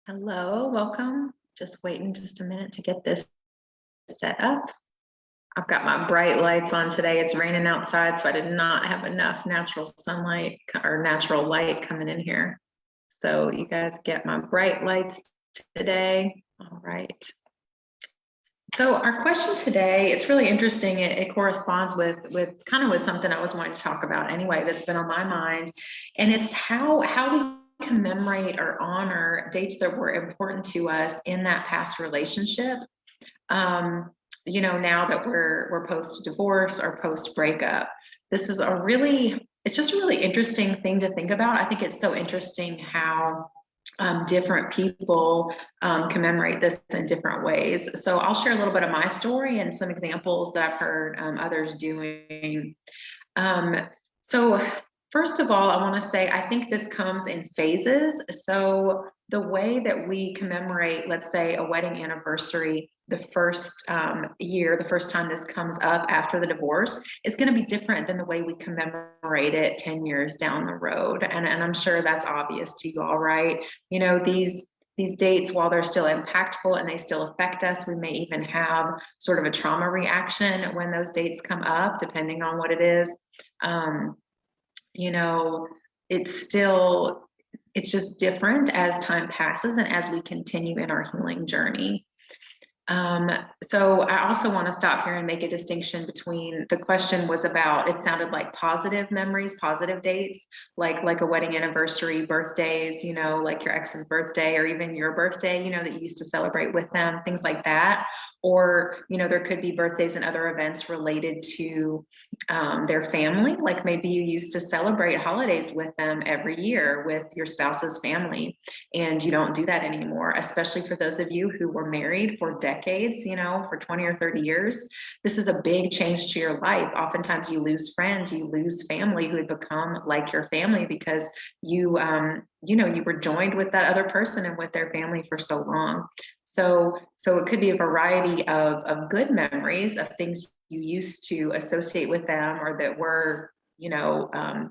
Hello, welcome. Just waiting just a minute to get this set up. I've got my bright lights on today. It's raining outside, so I did not have enough natural sunlight or natural light coming in here. So you guys get my bright lights today. All right. So our question today, it's really interesting. It corresponds with kind of with something I was wanting to talk about anyway that's been on my mind. And it's how we commemorate or honor dates that were important to us in that past relationship. Now that we're post divorce or post breakup. This is it's just a really interesting thing to think about. I think it's so interesting how different people commemorate this in different ways. So I'll share a little bit of my story and some examples that I've heard others doing. So first of all, I want to say I think this comes in phases. So the way that we commemorate, let's say, a wedding anniversary, the first year, the first time this comes up after the divorce, is going to be different than the way we commemorate it 10 years down the road. And I'm sure that's obvious to you all, right? You know, these dates, while they're still impactful and they still affect us, we may even have sort of a trauma reaction when those dates come up, depending on what it is. You know, it's just different as time passes and as we continue in our healing journey. So I also want to stop here and make a distinction between the question was about, it sounded like positive memories, positive dates, like a wedding anniversary, birthdays, like your ex's birthday or even your birthday, that you used to celebrate with them, things like that. Or, there could be birthdays and other events related to their family. Like maybe you used to celebrate holidays with them every year with your spouse's family, and you don't do that anymore, especially for those of you who were married for decades, for 20 or 30 years. This is a big change to your life. Oftentimes you lose friends, you lose family who had become like your family because you were joined with that other person and with their family for so long. So it could be a variety of good memories of things you used to associate with them or that were,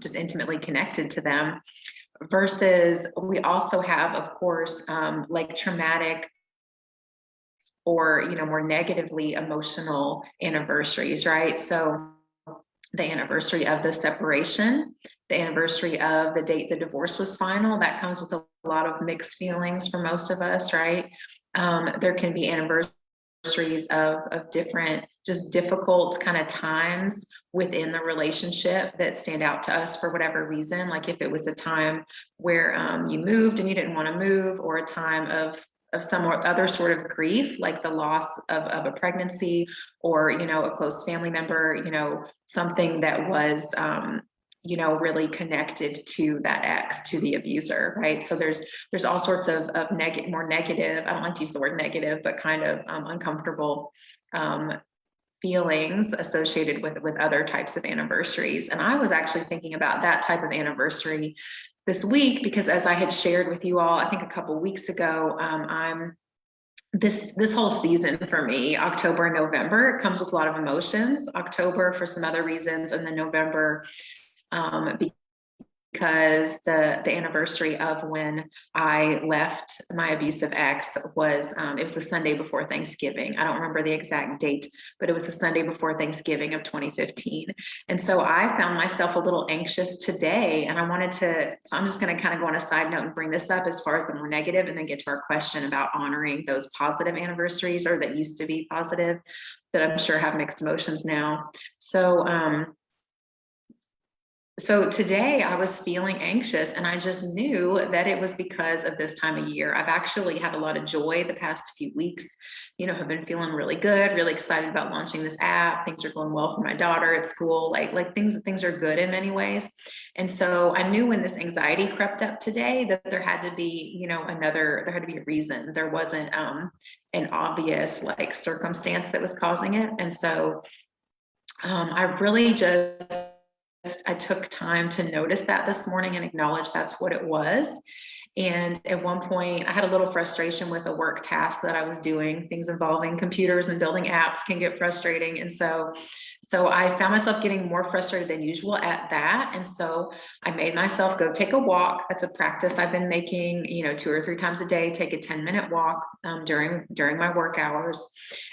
just intimately connected to them. Versus we also have, of course, like traumatic or, more negatively emotional anniversaries, right? So the anniversary of the separation, the anniversary of the date the divorce was final, that comes with a lot of mixed feelings for most of us, right? There can be anniversaries of different, just difficult kind of times within the relationship that stand out to us for whatever reason. Like if it was a time where you moved and you didn't want to move, or a time of some other sort of grief, like the loss of a pregnancy, or, a close family member, something that was, really connected to that ex, to the abuser, right? So there's all sorts of more negative, I don't like to use the word negative, but kind of uncomfortable feelings associated with other types of anniversaries. And I was actually thinking about that type of anniversary this week, because as I had shared with you all, I think a couple of weeks ago, I'm this whole season for me, October and November, it comes with a lot of emotions. October for some other reasons, and then November because the anniversary of when I left my abusive ex was it was the Sunday before Thanksgiving. I don't remember the exact date, but it was the Sunday before Thanksgiving of 2015. And so I found myself a little anxious today, and I wanted to, so I'm just going to kind of go on a side note and bring this up as far as the more negative, and then get to our question about honoring those positive anniversaries, or that used to be positive, that I'm sure have mixed emotions now. So today I was feeling anxious, and I just knew that it was because of this time of year. I've actually had a lot of joy the past few weeks, have been feeling really good, really excited about launching this app. Things are going well for my daughter at school. Like things are good in many ways. And so I knew when this anxiety crept up today that there had to be, there had to be a reason. There wasn't an obvious like circumstance that was causing it. And so I really I took time to notice that this morning and acknowledge that's what it was. And at one point, I had a little frustration with a work task that I was doing. Things involving computers and building apps can get frustrating. And so I found myself getting more frustrated than usual at that. And so I made myself go take a walk. That's a practice I've been making, 2 or 3 times a day, take a 10-minute walk during my work hours.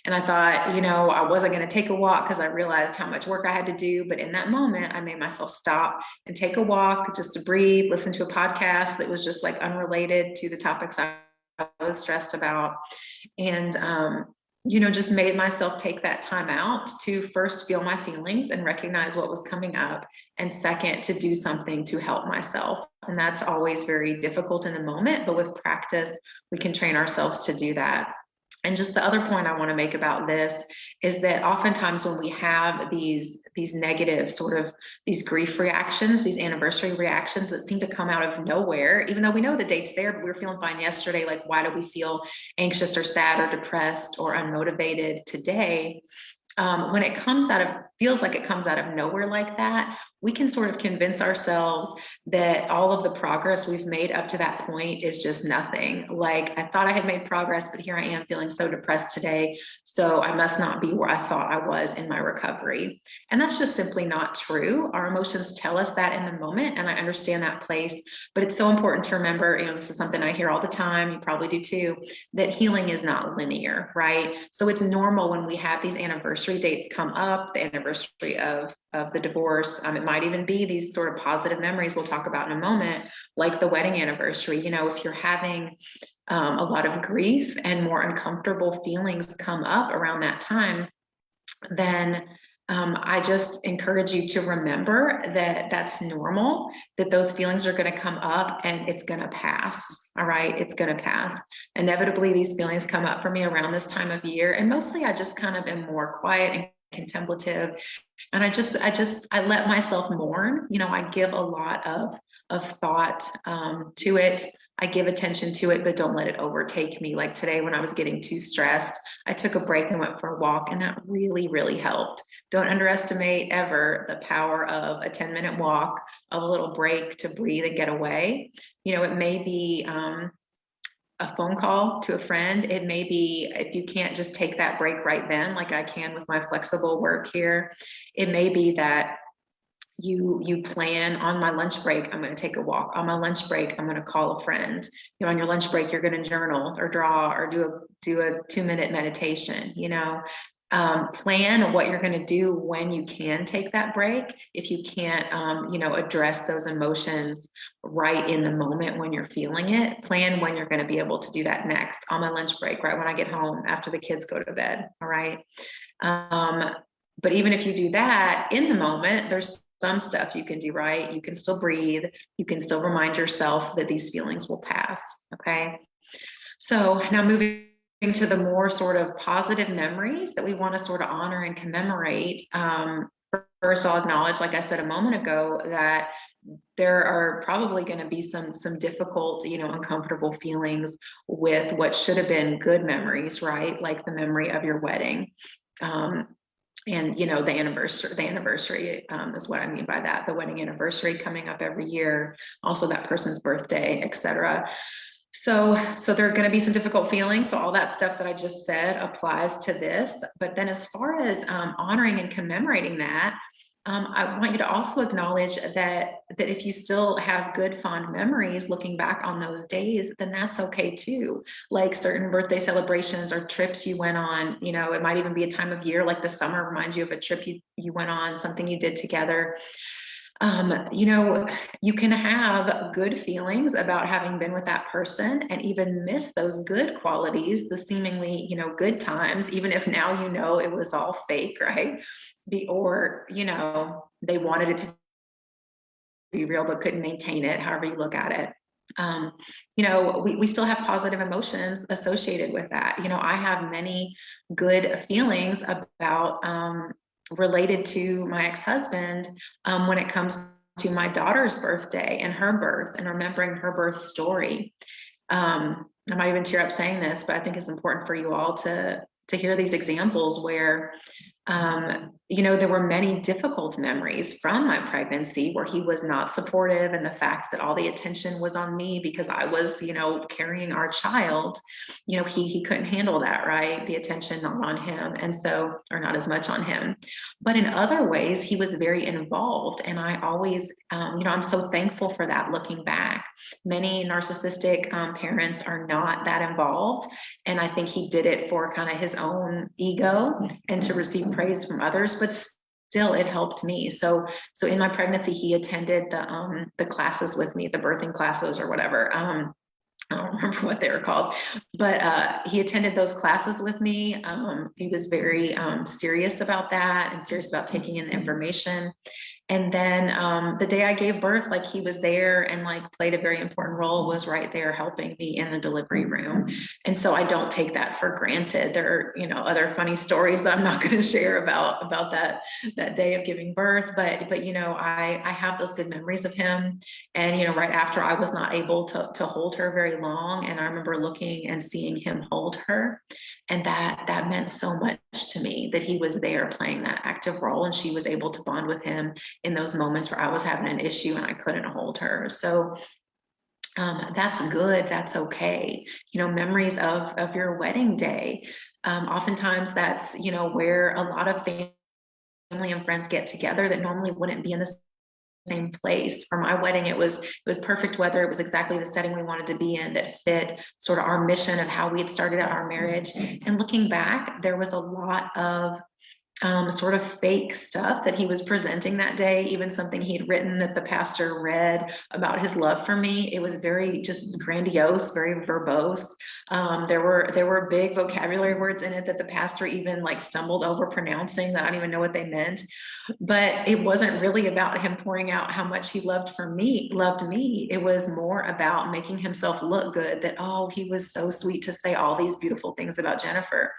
And I thought, I wasn't going to take a walk because I realized how much work I had to do. But in that moment, I made myself stop and take a walk just to breathe, listen to a podcast that was just like unrelated to the topics I was stressed about. And, just made myself take that time out to first feel my feelings and recognize what was coming up. And second, to do something to help myself. And that's always very difficult in the moment, but with practice, we can train ourselves to do that. And just the other point I want to make about this is that oftentimes when we have these negative sort of these grief reactions, these anniversary reactions that seem to come out of nowhere, even though we know the date's there, but we were feeling fine yesterday, like why do we feel anxious or sad or depressed or unmotivated today? When it feels like it comes out of nowhere like that, we can sort of convince ourselves that all of the progress we've made up to that point is just nothing. Like, I thought I had made progress, but here I am feeling so depressed today. So I must not be where I thought I was in my recovery. And that's just simply not true. Our emotions tell us that in the moment, and I understand that place. But it's so important to remember, this is something I hear all the time, you probably do too, that healing is not linear, right? So it's normal when we have these anniversary dates come up, the anniversary of the divorce. It might even be these sort of positive memories we'll talk about in a moment, like the wedding anniversary. If you're having a lot of grief and more uncomfortable feelings come up around that time, then I just encourage you to remember that that's normal, that those feelings are going to come up and it's going to pass. All right. It's going to pass. Inevitably, these feelings come up for me around this time of year. And mostly I just kind of am more quiet and contemplative. And I let myself mourn. I give a lot of thought to it. I give attention to it, but don't let it overtake me. Like today, when I was getting too stressed, I took a break and went for a walk, and that really, really helped. Don't underestimate ever the power of a 10-minute walk, of a little break to breathe and get away. It may be a phone call to a friend. It may be, if you can't just take that break right then, like I can with my flexible work here, it may be that you plan on my lunch break, I'm going to take a walk. On my lunch break, I'm going to call a friend. On your lunch break, you're going to journal or draw or do a 2-minute meditation. Plan what you're going to do when you can take that break. If you can't, address those emotions right in the moment when you're feeling it, plan when you're going to be able to do that next. On my lunch break, right when I get home after the kids go to bed. All right. But even if you do that in the moment, there's some stuff you can do, right? You can still breathe. You can still remind yourself that these feelings will pass. Okay. So now moving to the more sort of positive memories that we want to sort of honor and commemorate. First, I'll acknowledge, like I said a moment ago, that there are probably going to be some difficult, uncomfortable feelings with what should have been good memories, right? Like the memory of your wedding. And the anniversary is what I mean by that. The wedding anniversary coming up every year, also that person's birthday, etc. So there are going to be some difficult feelings. So all that stuff that I just said applies to this. But then as far as honoring and commemorating that, I want you to also acknowledge that if you still have good, fond memories looking back on those days, then that's okay too. Like certain birthday celebrations or trips you went on, it might even be a time of year like the summer reminds you of a trip you went on, something you did together. You can have good feelings about having been with that person and even miss those good qualities, the seemingly, good times, even if now it was all fake, right? Or they wanted it to be real but couldn't maintain it, however you look at it. We still have positive emotions associated with that. I have many good feelings about related to my ex-husband when it comes to my daughter's birthday and her birth and remembering her birth story. I might even tear up saying this, but I think it's important for you all to hear these examples where there were many difficult memories from my pregnancy where he was not supportive, and the fact that all the attention was on me because I was, carrying our child. He couldn't handle that, right? The attention not on him, and so, or not as much on him. But in other ways, he was very involved, and I always, I'm so thankful for that looking back. Many narcissistic parents are not that involved, and I think he did it for kind of his own ego and to receive praise from others, but still it helped me. So in my pregnancy, he attended the classes with me, the birthing classes or whatever. I don't remember what they were called, but he attended those classes with me. He was very serious about that and serious about taking in the information. And then the day I gave birth, like he was there and like played a very important role, was right there helping me in the delivery room. And so I don't take that for granted. There are, other funny stories that I'm not going to share about that day of giving birth, but I have those good memories of him. And right after, I was not able to hold her very long, and I remember looking and seeing him hold her, and that meant so much to me, that he was there playing that active role, and she was able to bond with him in those moments where I was having an issue and I couldn't hold her. So that's good. That's okay. Memories of your wedding day. Oftentimes that's, where a lot of family and friends get together that normally wouldn't be in the same place. For my wedding, it was perfect weather. It was exactly the setting we wanted to be in, that fit sort of our mission of how we had started out our marriage. And looking back, there was a lot of sort of fake stuff that he was presenting that day, even something he'd written that the pastor read about his love for me. It was very just grandiose, very verbose. There were big vocabulary words in it that the pastor even like stumbled over pronouncing, that I don't even know what they meant. But it wasn't really about him pouring out how much he loved me. It was more about making himself look good, that, oh, he was so sweet to say all these beautiful things about Jennifer.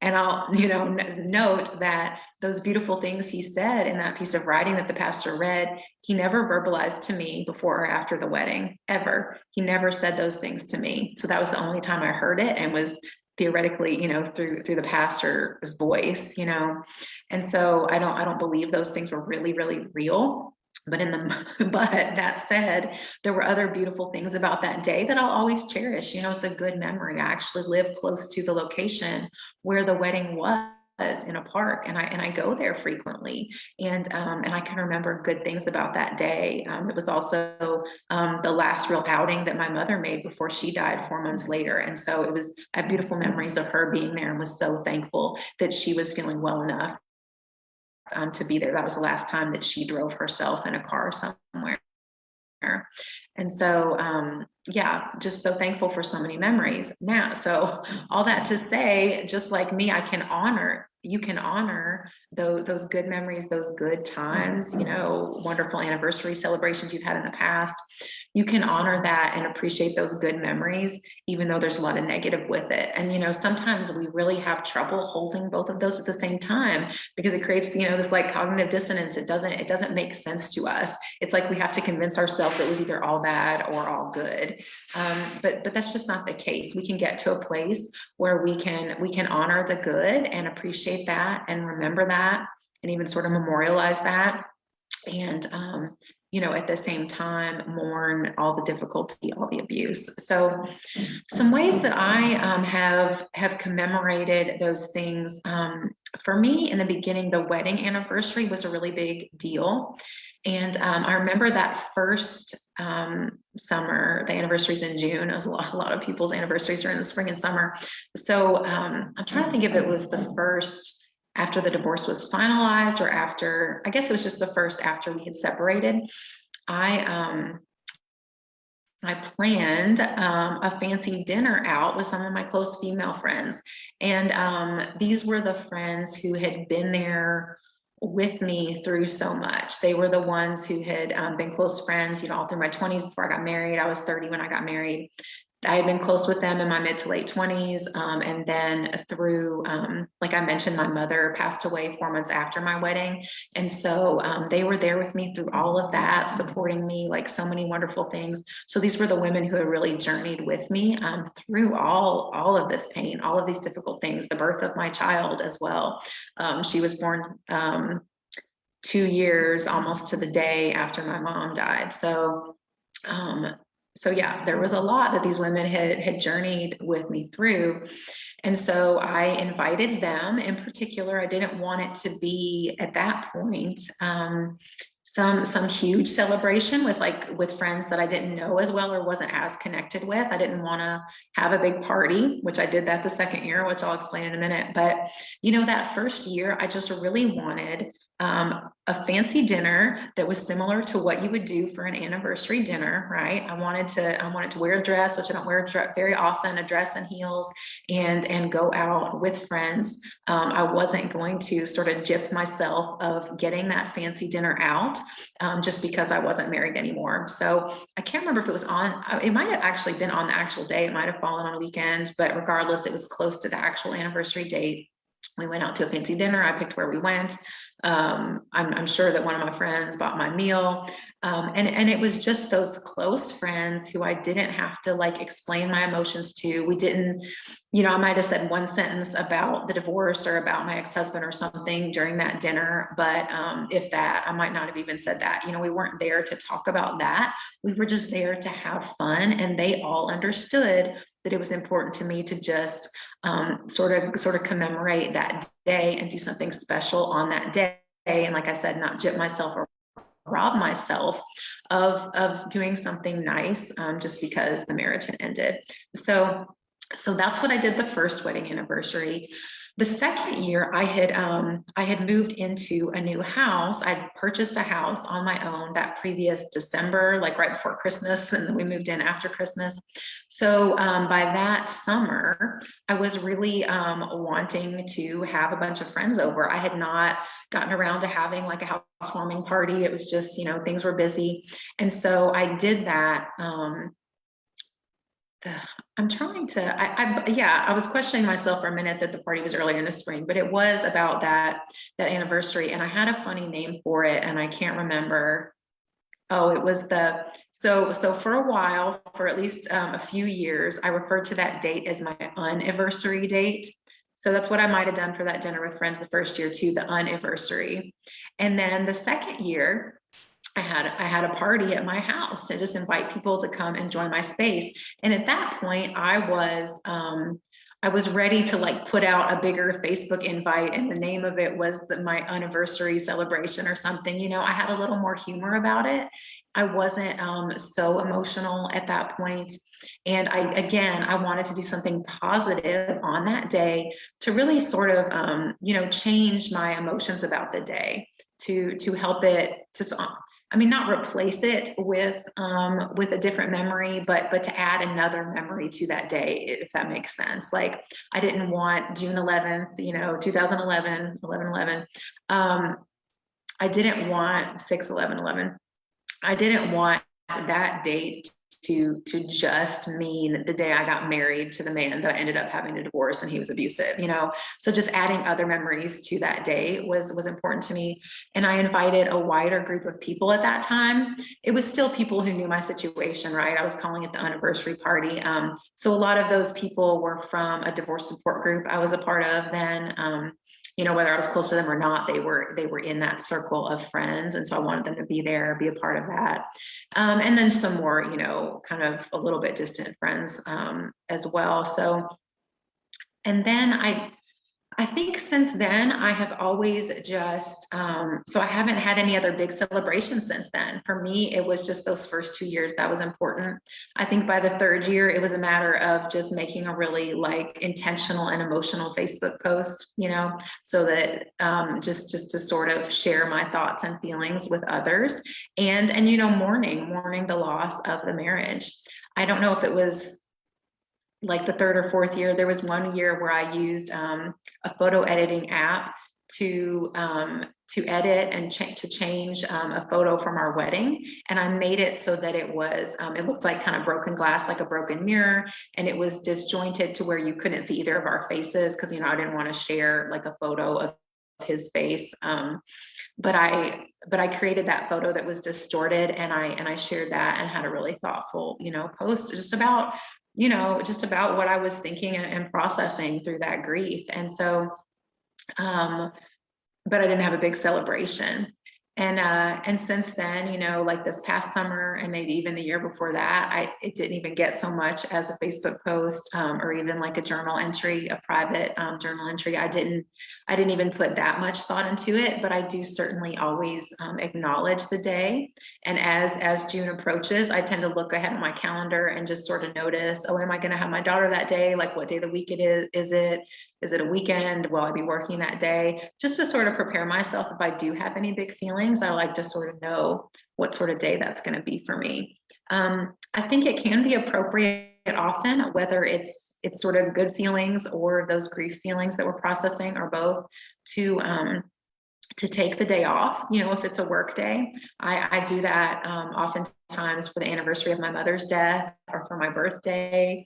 And I'll, note that those beautiful things he said in that piece of writing that the pastor read, he never verbalized to me before or after the wedding, ever. He never said those things to me. So that was the only time I heard it, and was theoretically, through the pastor's voice, And so I don't believe those things were really, really real. But but that said, there were other beautiful things about that day that I'll always cherish. It's a good memory. I actually live close to the location where the wedding was, in a park, and I go there frequently, and I can remember good things about that day. It was also the last real outing that my mother made before she died 4 months later, and so I have beautiful memories of her being there, and was so thankful that she was feeling well enough to be there. That was the last time that she drove herself in a car somewhere. And so, yeah, just so thankful for so many memories now. So all that to say, just like me, you can honor those good memories, those good times, wonderful anniversary celebrations you've had in the past. You can honor that and appreciate those good memories, even though there's a lot of negative with it. And, sometimes we really have trouble holding both of those at the same time, because it creates, this like cognitive dissonance. It doesn't make sense to us. It's like we have to convince ourselves it was either all bad or all good. But that's just not the case. We can get to a place where we can honor the good and appreciate that and remember that, and even sort of memorialize that. And at the same time, mourn all the difficulty, all the abuse. So some ways that I have commemorated those things. For me, in the beginning, the wedding anniversary was a really big deal. And I remember that first summer. The anniversaries in June. It was a lot of people's anniversaries are in the spring and summer. So I'm trying to think if it was the first after the divorce was finalized, or after, I guess it was just the first after we had separated. I planned a fancy dinner out with some of my close female friends. And these were the friends who had been there with me through so much. They were the ones who had been close friends, all through my 20s before I got married. I was 30 when I got married. I had been close with them in my mid to late 20s. And then through, like I mentioned, my mother passed away 4 months after my wedding. And so they were there with me through all of that, supporting me, like so many wonderful things. So these were the women who had really journeyed with me through all of this pain, all of these difficult things, the birth of my child as well. She was born 2 years almost to the day after my mom died. Um, so yeah, there was a lot that these women had journeyed with me through. And so I invited them in particular. I didn't want it to be at that point some huge celebration with friends that I didn't know as well or wasn't as connected with. I didn't want to have a big party, which I did that the second year, which I'll explain in a minute. But that first year, I just really wanted a fancy dinner that was similar to what you would do for an anniversary dinner, right? I wanted to wear a dress, which I don't wear very often, a dress and heels, and go out with friends. I wasn't going to sort of gyp myself of getting that fancy dinner out just because I wasn't married anymore. So I can't remember if it might have actually been on the actual day. It might have fallen on a weekend, but regardless, it was close to the actual anniversary date. We went out to a fancy dinner. I picked where we went. I'm sure that one of my friends bought my meal. And it was just those close friends who I didn't have to like explain my emotions to. We didn't, I might have said one sentence about the divorce or about my ex-husband or something during that dinner. But if that, I might not have even said that. We weren't there to talk about that. We were just there to have fun. And they all understood that it was important to me to just sort of commemorate that day and do something special on that day. And like I said, not gyp myself or rob myself of doing something nice just because the marriage had ended. So that's what I did the first wedding anniversary. The second year, I had moved into a new house. I'd purchased a house on my own that previous December, like right before Christmas, and then we moved in after Christmas. So by that summer, I was really wanting to have a bunch of friends over. I had not gotten around to having like a housewarming party. It was just, things were busy. And so I did that. I was questioning myself for a minute that the party was earlier in the spring, but it was about that anniversary. And I had a funny name for it and I can't remember. Oh, it was so for a while, for at least a few years, I referred to that date as my anniversary date. So that's what I might have done for that dinner with friends the first year too, the anniversary. And then the second year, I had a party at my house to just invite people to come and join my space. And at that point, I was ready to like put out a bigger Facebook invite, and the name of it was my anniversary celebration or something. I had a little more humor about it. I wasn't so emotional at that point. And I wanted to do something positive on that day to really sort of, change my emotions about the day to help it not replace it with a different memory, but to add another memory to that day, if that makes sense. Like I didn't want June 11th, 2011, 11/11. I didn't want 6/11/11. I didn't want that date to just mean the day I got married to the man that I ended up having to divorce and he was abusive, So just adding other memories to that day was important to me. And I invited a wider group of people at that time. It was still people who knew my situation, right? I was calling it the anniversary party. So a lot of those people were from a divorce support group I was a part of then. Whether I was close to them or not, they were in that circle of friends. And so I wanted them to be there, be a part of that. And then some more, kind of a little bit distant friends as well. So, and then I think since then I have always just, so I haven't had any other big celebrations since then. For me, it was just those first 2 years that was important. I think by the third year, it was a matter of just making a really like intentional and emotional Facebook post, so that just to sort of share my thoughts and feelings with others and mourning the loss of the marriage. I don't know if it was like the third or fourth year. There was one year where I used a photo editing app to edit and to change a photo from our wedding, and I made it so that it was it looked like kind of broken glass, like a broken mirror, and it was disjointed to where you couldn't see either of our faces, because I didn't want to share like a photo of his face. But I created that photo that was distorted, and I shared that and had a really thoughtful post just about what I was thinking and processing through that grief. And so but I didn't have a big celebration. And since then, like this past summer and maybe even the year before that, it didn't even get so much as a Facebook post, or even like a journal entry, a private journal entry. I didn't even put that much thought into it, but I do certainly always acknowledge the day. And as June approaches, I tend to look ahead on my calendar and just sort of notice, oh, am I going to have my daughter that day? Like, what day of the week it is? Is it a weekend? Will I be working that day? Just to sort of prepare myself if I do have any big feelings. I like to sort of know what sort of day that's going to be for me. I think it can be appropriate often, whether it's sort of good feelings or those grief feelings that we're processing, or both, to take the day off. If it's a work day, I do that oftentimes for the anniversary of my mother's death or for my birthday.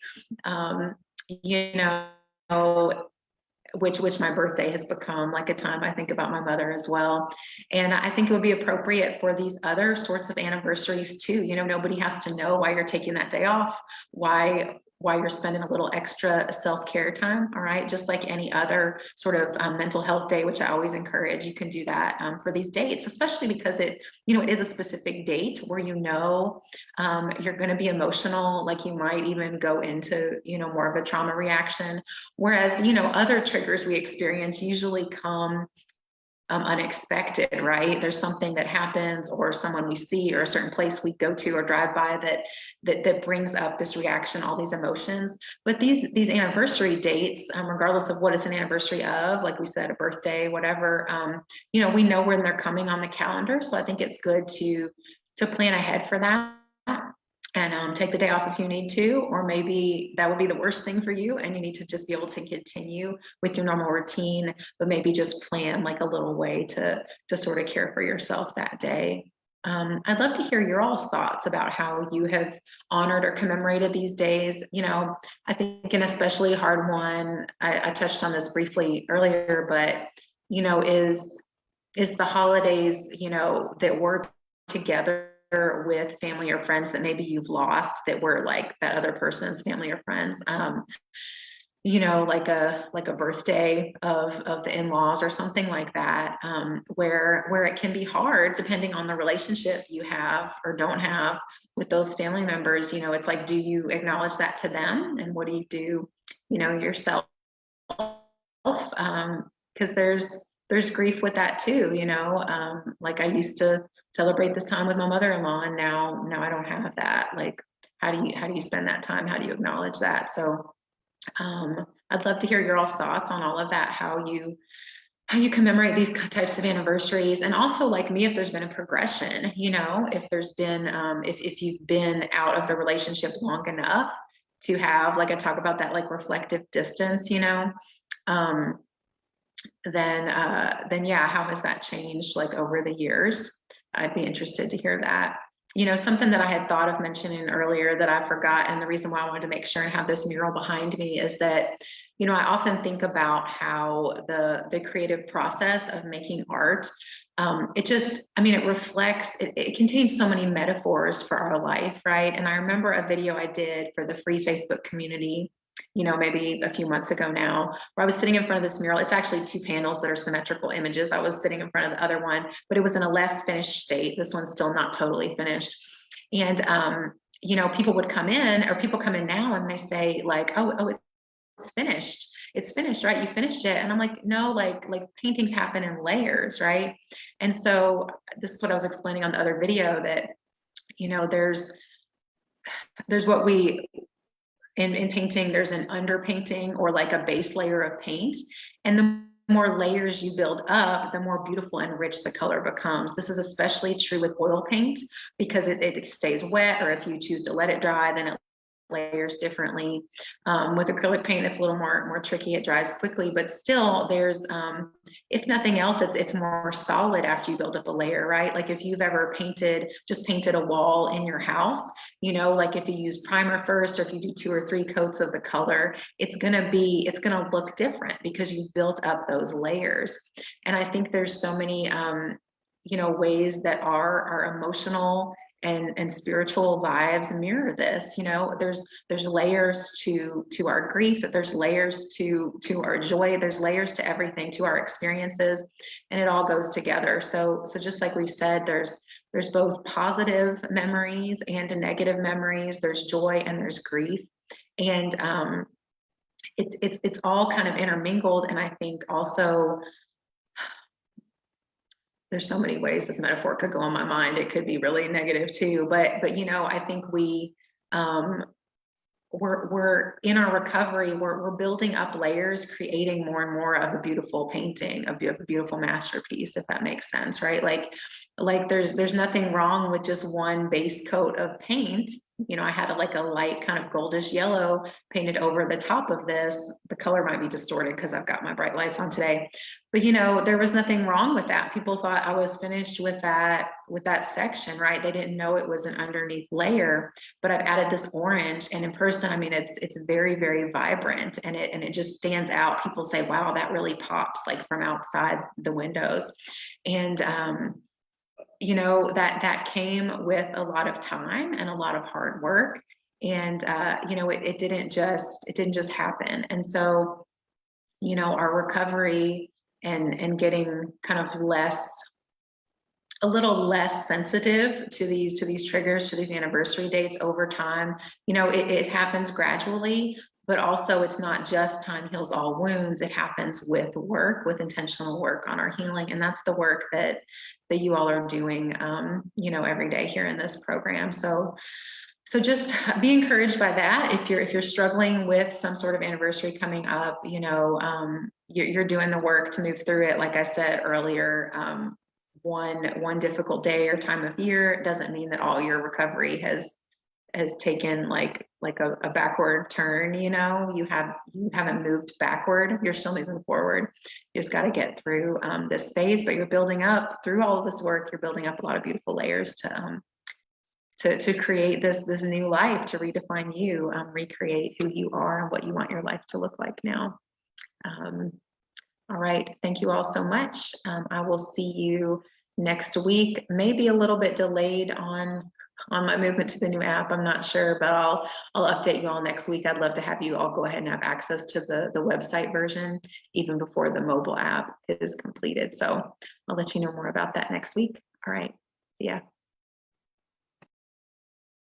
Which my birthday has become like a time I think about my mother as well. And I think it would be appropriate for these other sorts of anniversaries too. Nobody has to know why you're taking that day off, why you're spending a little extra self-care time. All right. Just like any other sort of mental health day, which I always encourage, you can do that for these dates, especially because it is a specific date where you're going to be emotional. Like you might even go into, more of a trauma reaction. Whereas, other triggers we experience usually come unexpected, right? There's something that happens, or someone we see, or a certain place we go to or drive by that brings up this reaction, all these emotions. But these anniversary dates, regardless of what it's an anniversary of, like we said, a birthday, whatever, we know when they're coming on the calendar. So I think it's good to plan ahead for that. And take the day off if you need to, or maybe that would be the worst thing for you and you need to just be able to continue with your normal routine, but maybe just plan like a little way to sort of care for yourself that day. I'd love to hear your all's thoughts about how you have honored or commemorated these days. I think an especially hard one, I touched on this briefly earlier, but is the holidays, that we're together with family or friends that maybe you've lost, that were like that other person's family or friends, like a birthday of the in-laws or something like that, where it can be hard depending on the relationship you have or don't have with those family members. It's like, do you acknowledge that to them, and what do you do yourself, because there's grief with that too. Like I used to celebrate this time with my mother-in-law, and now I don't have that. Like, how do you spend that time? How do you acknowledge that? So I'd love to hear your all's thoughts on all of that, how you commemorate these types of anniversaries. And also, like me, if there's been a progression, if there's been if you've been out of the relationship long enough to have, like I talk about that, like reflective distance, then yeah, how has that changed like over the years? I'd be interested to hear that. Something that I had thought of mentioning earlier that I forgot, and the reason why I wanted to make sure and have this mural behind me, is that I often think about how the creative process of making art, it reflects, it contains so many metaphors for our life, right? And I remember a video I did for the free Facebook community, maybe a few months ago now, where I was sitting in front of this mural. It's actually two panels that are symmetrical images. I was sitting in front of the other one, but it was in a less finished state. This one's still not totally finished. And, people come in now and they say like, oh, it's finished. It's finished, right? You finished it. And I'm like, no, like paintings happen in layers, right? And so this is what I was explaining on the other video, that, there's what we, in painting, there's an underpainting or like a base layer of paint. And the more layers you build up, the more beautiful and rich the color becomes. This is especially true with oil paint, because it stays wet, or if you choose to let it dry, then it layers differently. With acrylic paint, it's a little more tricky. It dries quickly, but still there's, if nothing else, it's more solid after you build up a layer, right? Like if you've ever just painted a wall in your house, you know, like if you use primer first, or if you do 2 or 3 coats of the color, it's gonna look different because you've built up those layers. And I think there's so many, you know, ways that our emotional and spiritual lives mirror this. You know, there's layers to our grief, there's layers to our joy, there's layers to everything, to our experiences, and it all goes together. So just like we've said, there's both positive memories and negative memories, there's joy and there's grief, and it's all kind of intermingled. And I think also there's so many ways this metaphor could go in my mind. It could be really negative too, but you know, I think we're in our recovery, we're building up layers, creating more and more of a beautiful painting, of a beautiful masterpiece, if that makes sense, right? Like there's nothing wrong with just one base coat of paint. You know, I had like a light kind of goldish yellow painted over the top of this. The color might be distorted because I've got my bright lights on today, but you know, there was nothing wrong with that. People thought I was finished with that section, right? They didn't know it was an underneath layer, but I've added this orange, and in person, I mean, it's very, very vibrant, and it just stands out. People say, wow, that really pops, like from outside the windows. And you know, that came with a lot of time and a lot of hard work. And you know, it didn't just happen. And so, you know, our recovery and getting kind of a little less sensitive to these triggers, to these anniversary dates over time. You know, it happens gradually, but also it's not just time heals all wounds. It happens with work, with intentional work on our healing. And that's the work that you all are doing, you know, every day here in this program. So just be encouraged by that. If you're struggling with some sort of anniversary coming up, you know, you're doing the work to move through it. Like I said earlier, one difficult day or time of year doesn't mean that all your recovery has taken like a backward turn. You know, you haven't moved backward, you're still moving forward. You just got to get through this phase, but you're building up through all of this work. You're building up a lot of beautiful layers to create this new life, to redefine you, recreate who you are and what you want your life to look like now. All right, thank you all so much. I will see you next week, maybe a little bit delayed on my movement to the new app. I'm not sure, but I'll update you all next week. I'd love to have you all go ahead and have access to the website version even before the mobile app is completed. So I'll let you know more about that next week. All right, see ya.